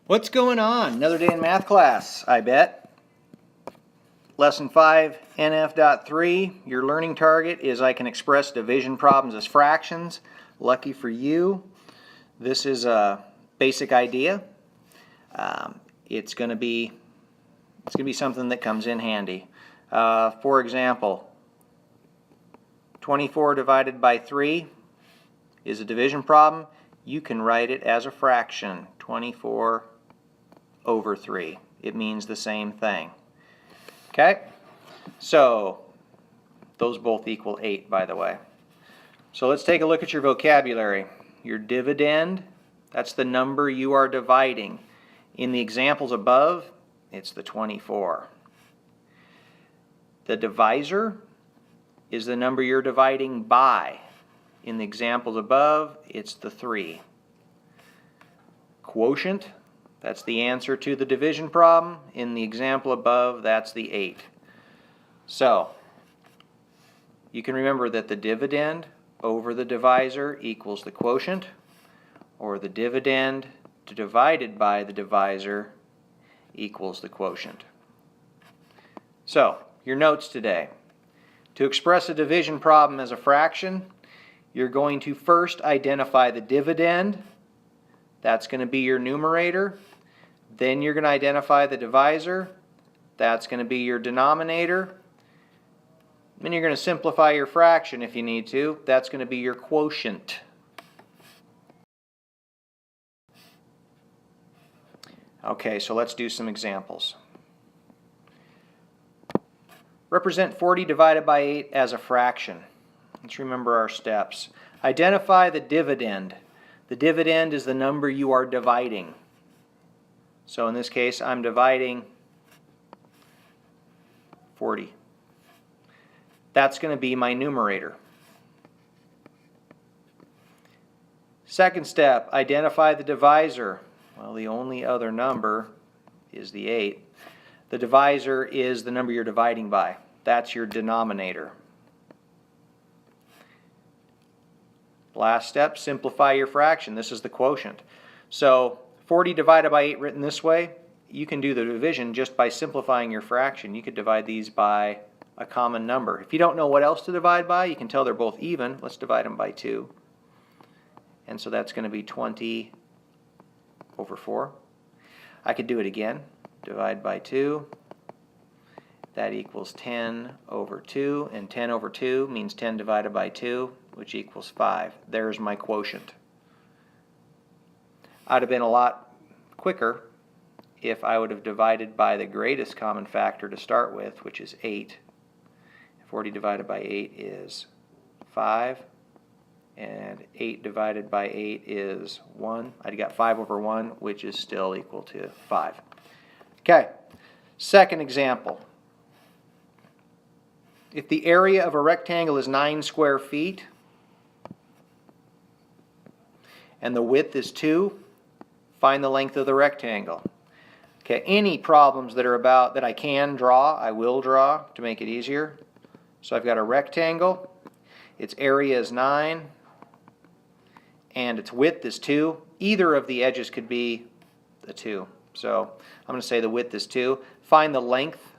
What's going on? Another day in math class, I bet. Lesson 5.nf.3. Your learning target is I can express division problems as fractions. Lucky for you, this is a basic idea. It's going to be something that comes in handy. For example, 24 divided by 3 is a division problem. You can write it as a fraction, 24 over 3. It means the same thing. Okay? So, those both equal 8, by the way. So let's take a look at your vocabulary. Your dividend, that's the number you are dividing. In the examples above, it's the 24. The divisor is the number you're dividing by. In the examples above, it's the 3. Quotient, that's the answer to the division problem. In the example above, that's the 8. So, you can remember that the dividend over the divisor equals the quotient, or the dividend divided by the divisor equals the quotient. So, your notes today. To express a division problem as a fraction, you're going to first identify the dividend. That's going to be your numerator. Then you're going to identify the divisor. That's going to be your denominator. Then you're going to simplify your fraction if you need to. That's going to be your quotient. Okay, so let's do some examples. Represent 40 divided by 8 as a fraction. Let's remember our steps. Identify the dividend. The dividend is the number you are dividing. So in this case, I'm dividing 40. That's going to be my numerator. Second step, identify the divisor. Well, the only other number is the 8. The divisor is the number you're dividing by. That's your denominator. Last step, simplify your fraction. This is the quotient. So 40 divided by 8 written this way, you can do the division just by simplifying your fraction. You could divide these by a common number. If you don't know what else to divide by, you can tell they're both even. Let's divide them by 2. And so that's going to be 20 over 4. I could do it again. Divide by 2. That equals 10 over 2. And 10 over 2 means 10 divided by 2, which equals 5. There's my quotient. I'd have been a lot quicker if I would have divided by the greatest common factor to start with, which is 8. 40 divided by 8 is 5. And 8 divided by 8 is 1. I'd got 5 over 1, which is still equal to 5. Okay, second example. If the area of a rectangle is 9 square feet and the width is 2, find the length of the rectangle. Okay, any problems that are about that I can draw, I will draw to make it easier. So I've got a rectangle, its area is 9, and its width is 2. Either of the edges could be the 2. So I'm going to say the width is 2. Find the length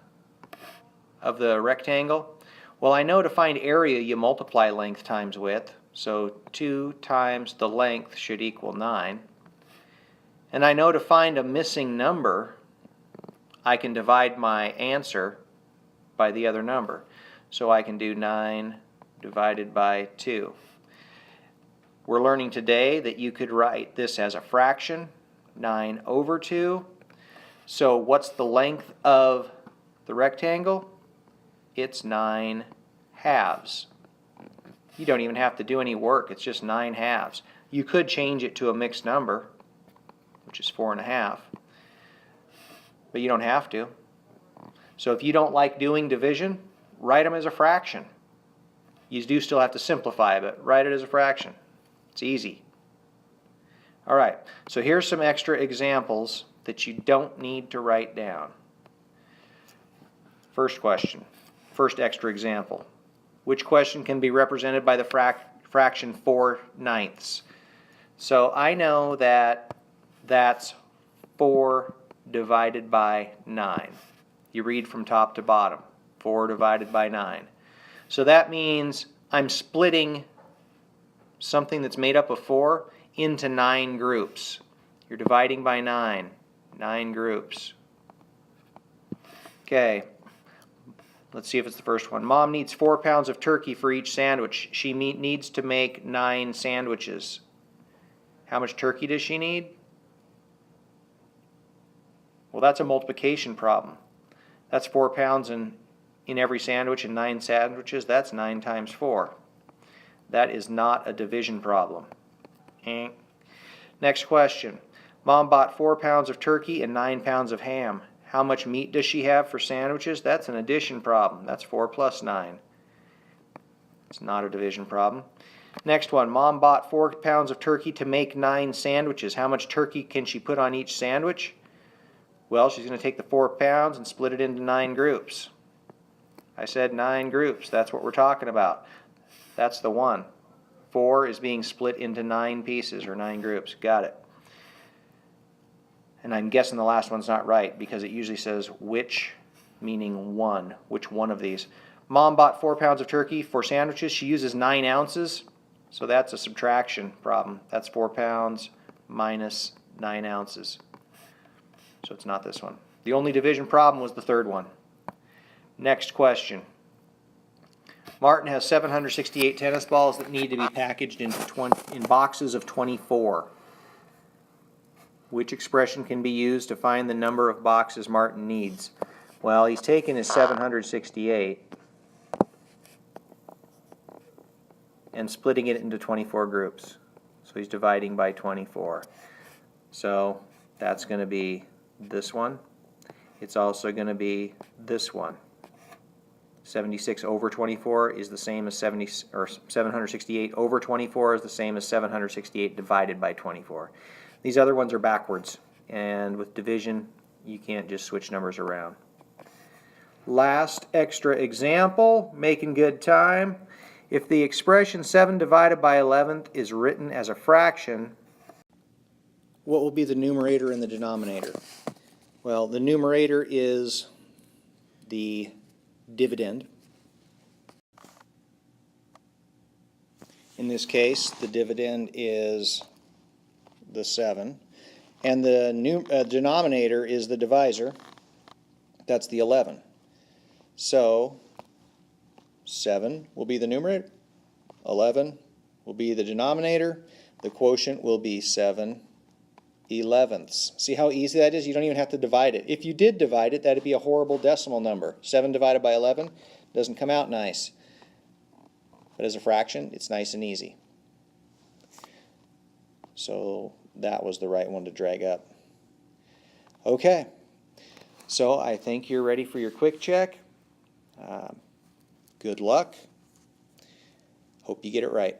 of the rectangle. Well, I know to find area you multiply length times width. So 2 times the length should equal 9. And I know to find a missing number, I can divide my answer by the other number. So I can do 9 divided by 2. We're learning today that you could write this as a fraction, 9 over 2. So what's the length of the rectangle? It's 9 halves. You don't even have to do any work. It's just 9 halves. You could change it to a mixed number, which is 4.5. But you don't have to. So if you don't like doing division, write them as a fraction. You do still have to simplify, but write it as a fraction. It's easy. All right, so here's some extra examples that you don't need to write down. First question, first extra example. Which question can be represented by the fraction 4/9? So I know that that's 4 divided by 9. You read from top to bottom. 4 divided by 9. So that means I'm splitting something that's made up of 4 into 9 groups. You're dividing by 9. 9 groups. Okay. Let's see if it's the first one. Mom needs 4 pounds of turkey for each sandwich. She needs to make 9 sandwiches. How much turkey does she need? Well, that's a multiplication problem. That's 4 pounds in every sandwich and 9 sandwiches. That's 9 times 4. That is not a division problem. Next question. Mom bought 4 pounds of turkey and 9 pounds of ham. How much meat does she have for sandwiches? That's an addition problem. That's 4 plus 9. It's not a division problem. Next one. Mom bought 4 pounds of turkey to make 9 sandwiches. How much turkey can she put on each sandwich? Well, she's going to take the 4 pounds and split it into 9 groups. I said 9 groups. That's what we're talking about. That's the one. 4 is being split into 9 pieces or 9 groups. Got it. And I'm guessing the last one's not right because it usually says which, meaning one. Which one of these? Mom bought 4 pounds of turkey for sandwiches. She uses 9 ounces. So that's a subtraction problem. That's 4 pounds minus 9 ounces. So it's not this one. The only division problem was the third one. Next question. Martin has 768 tennis balls that need to be packaged in boxes of 24. Which expression can be used to find the number of boxes Martin needs? Well, he's taken his 768 and splitting it into 24 groups. So he's dividing by 24. So that's going to be this one. It's also going to be this one. 76 over 24 is the same as 768 over 24 is the same as 768 divided by 24. These other ones are backwards, and with division, you can't just switch numbers around. Last extra example, making good time. If the expression 7 divided by 11 is written as a fraction, what will be the numerator and the denominator? Well, the numerator is the dividend. In this case, the dividend is the 7. And the denominator is the divisor. That's the 11. So 7 will be the numerator. 11 will be the denominator. The quotient will be 7/11. See how easy that is? You don't even have to divide it. If you did divide it, that would be a horrible decimal number. 7 divided by 11 doesn't come out nice. But as a fraction, it's nice and easy. So that was the right one to drag up. Okay, so I think you're ready for your quick check. Good luck. Hope you get it right.